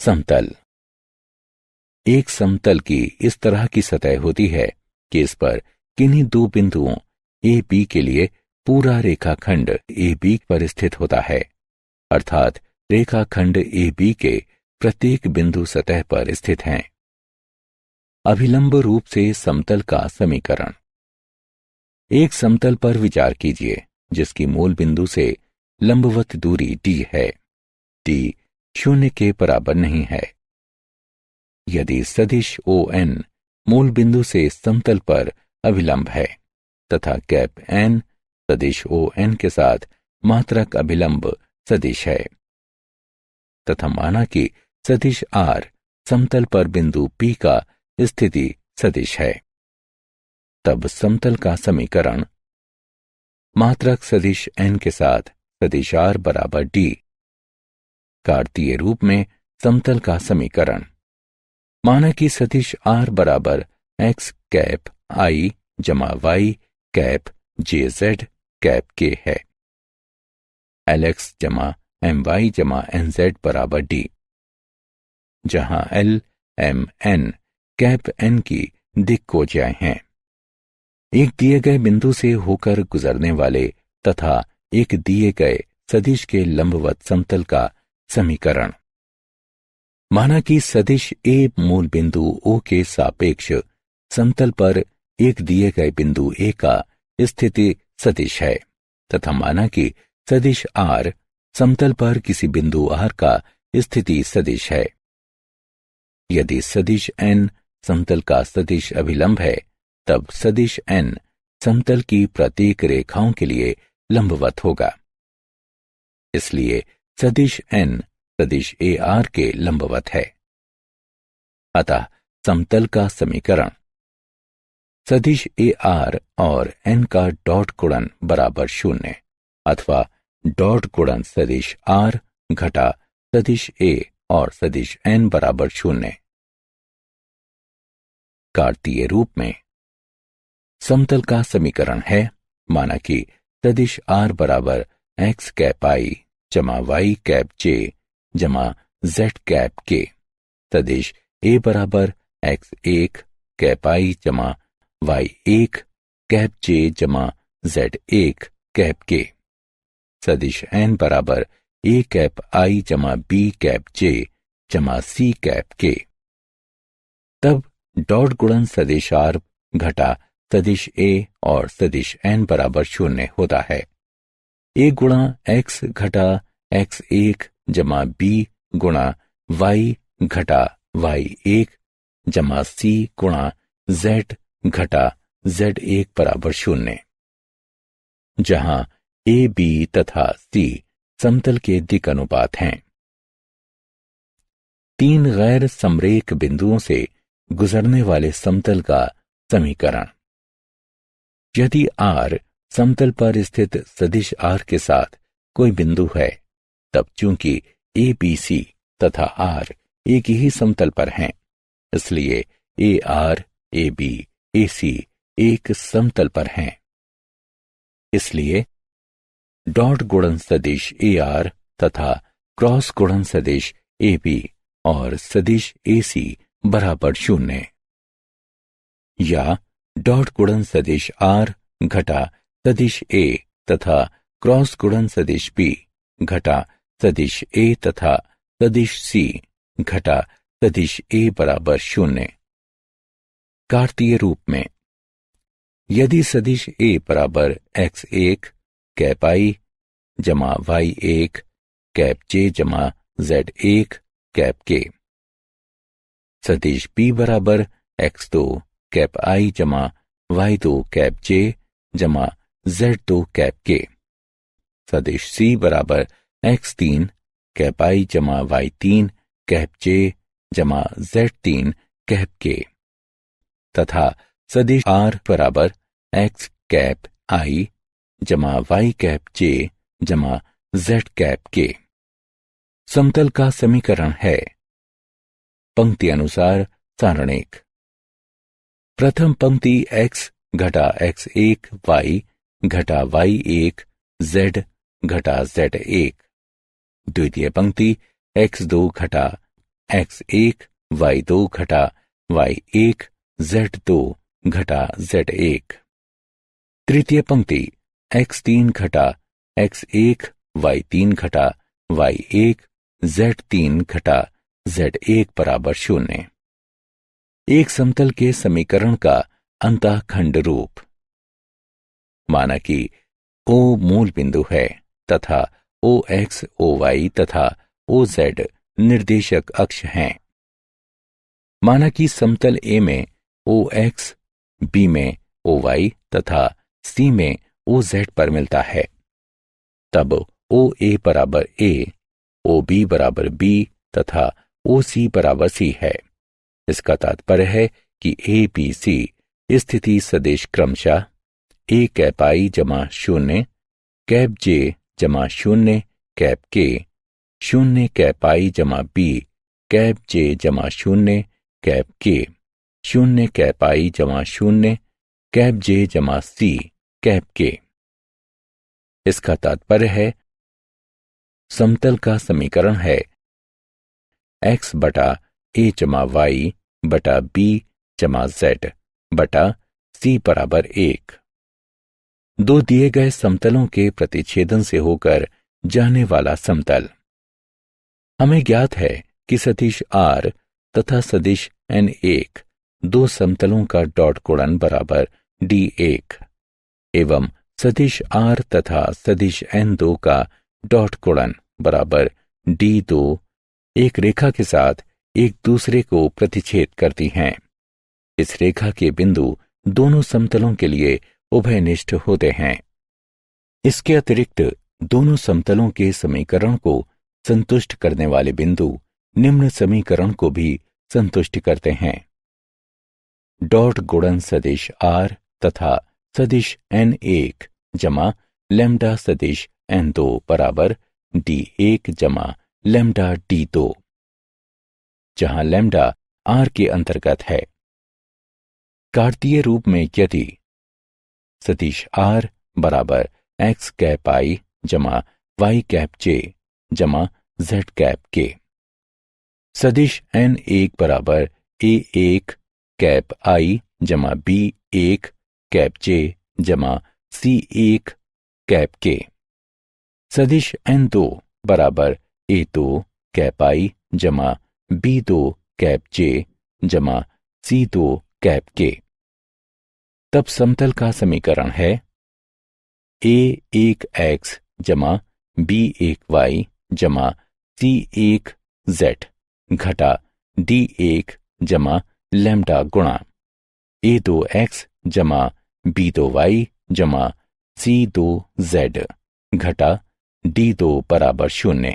समतल। एक समतल की इस तरह की सतह होती है कि इस पर किन्हीं दो बिंदुओं ए बी के लिए पूरा रेखाखंड ए बी पर स्थित होता है, अर्थात रेखाखंड ए बी के प्रत्येक बिंदु सतह पर स्थित हैं। अभिलंब रूप से समतल का समीकरण। एक समतल पर विचार कीजिए जिसकी मूल बिंदु से लंबवत दूरी d है। d 0 के बराबर नहीं है। यदि सदिश ON मूल बिंदु से समतल पर अभिलंब है तथा कैप n सदिश ON के साथ मात्रक अभिलंब सदिश है तथा माना कि सदिश R समतल पर बिंदु P का स्थिति सदिश है, तब समतल का समीकरण मात्रक सदिश n के साथ सदिश R बराबर d। कार्तीय रूप में समतल का समीकरण। माना कि सदिश R बराबर x कैप I जमा y cap JZ cap k है। LX जमा MY जमा NZ बराबर d, जहां L M N cap n की दिक्कोजाएं हैं। एक दिए गए बिंदु से होकर गुजरने वाले तथा एक दिए गए सदिश के लंबवत समतल का समीकरण। माना कि सदिश A मूल बिंदु O के सापेक्ष समतल पर एक दिए गए बिंदु A का स्थिति सदिश है तथा माना कि सदिश R समतल पर किसी बिंदु R का स्थिति सदिश है। यदि सदिश n समतल का सदिश अभिलंब है तब सदिश n समतल की प्रत्येक रेखाओं के लिए लंबवत होगा। इसलिए सदिश n सदिश AR के लंबवत है। अतः समतल का समीकरण सदिश AR और n का डॉट गुणन बराबर 0 अथवा डॉट गुणन सदिश R घटा सदिश A और सदिश n बराबर 0। कार्तीय रूप में समतल का समीकरण है। माना कि सदिश R बराबर x कैप I जमा y कैप j जमा z कैप k, सदिश A बराबर x1 कैप I जमा y1 कैप j जमा z1 कैप k, सदिश n बराबर a कैप I जमा b कैप j जमा c कैप k। तब डॉट गुणन सदिश R घटा सदिश A और सदिश n बराबर 0 होता है। a गुणा x घटा x1 जमा b गुणा y घटा y1 जमा c गुणा z घटा z1 बराबर 0, जहां a b तथा c समतल के दिक् अनुपात हैं। तीन गैर समरेख बिंदुओं से गुजरने वाले समतल का समीकरण। यदि R समतल पर स्थित सदिश R के साथ कोई बिंदु है तब चूंकि ABC तथा R एक ही समतल पर हैं, इसलिए AR AB AC एक समतल पर हैं। इसलिए डॉट गुणन सदिश AR तथा क्रॉस गुणन सदिश AB और सदिश AC बराबर 0, या डॉट गुणन सदिश R घटा सदिश A तथा क्रॉस गुणन सदिश B घटा सदिश A तथा सदिश C घटा सदिश A बराबर 0। कार्तीय रूप में यदि सदिश A बराबर x1 कैप I जमा y1 कैप j जमा z1 कैप k, सदिश B बराबर x2 कैप I जमा y2 कैप j जमा z2 कैप k, सदिश C बराबर x3 कैप I जमा y3 कैप j जमा z3 कैप k, तथा सदिश R बराबर x कैप I जमा y कैप j जमा z कैप k। समतल का समीकरण है पंक्ति अनुसार सारणिक। प्रथम पंक्ति x घटा x1 y घटा y1 z घटा z1, द्वितीय पंक्ति x2 घटा x1 y2 घटा y1 z2 घटा z1। तृतीय पंक्ति x3 घटा x1 y3 घटा y1 z3 घटा z1 बराबर 0। एक समतल के समीकरण का अंतःखंड रूप। माना कि O मूल बिंदु है तथा OX, OY तथा OZ निर्देशक अक्ष हैं। माना कि समतल A में OX, B में OY तथा C में OZ पर मिलता है, तब OA बराबर A, OB बराबर B तथा OC बराबर C है। इसका तात्पर्य है कि ABC स्थिति सदिश क्रमशः A कैप I जमा 0 कैप J जमा 0 कैप K, 0 कैप I जमा B कैप J जमा 0 कैप K, 0 कैप I जमा 0 कैप J जमा C कैप K। इसका तात्पर्य है समतल का समीकरण है x बटा a जमा y बटा b जमा z बटा c बराबर 1। दो दिए गए समतलों के प्रतिच्छेदन से होकर जाने वाला समतल। हमें ज्ञात है कि सदिश r तथा सदिश n1 दो समतलों का डॉट गुणन बराबर d1 एवं सदिश r तथा सदिश n2 का डॉट गुणन बराबर d2 एक रेखा के साथ एक दूसरे को प्रतिच्छेद करती हैं। इस रेखा के बिंदु दोनों समतलों के लिए उभयनिष्ठ होते हैं। इसके अतिरिक्त दोनों समतलों के समीकरण को संतुष्ट करने वाले बिंदु निम्न समीकरण को भी संतुष्ट करते हैं। डॉट गुणन सदिश r तथा सदिश n1 जमा लैम्डा सदिश n2 बराबर d1 जमा लैम्डा d2, जहां लैम्डा r के अंतर्गत है। कार्तीय रूप में यदि सदिश r बराबर x कैप I जमा y कैप j जमा z कैप k, सदिश n1 बराबर a1 कैप I जमा b1 कैप j जमा c1 कैप k, सदिश n2 बराबर a2 कैप I जमा b2 कैप j जमा c2 कैप k। तब समतल का समीकरण है a1x जमा b1y जमा c1z घटा d1 जमा लैम्डा गुणा a2x जमा b2y जमा c2z घटा d2 बराबर 0।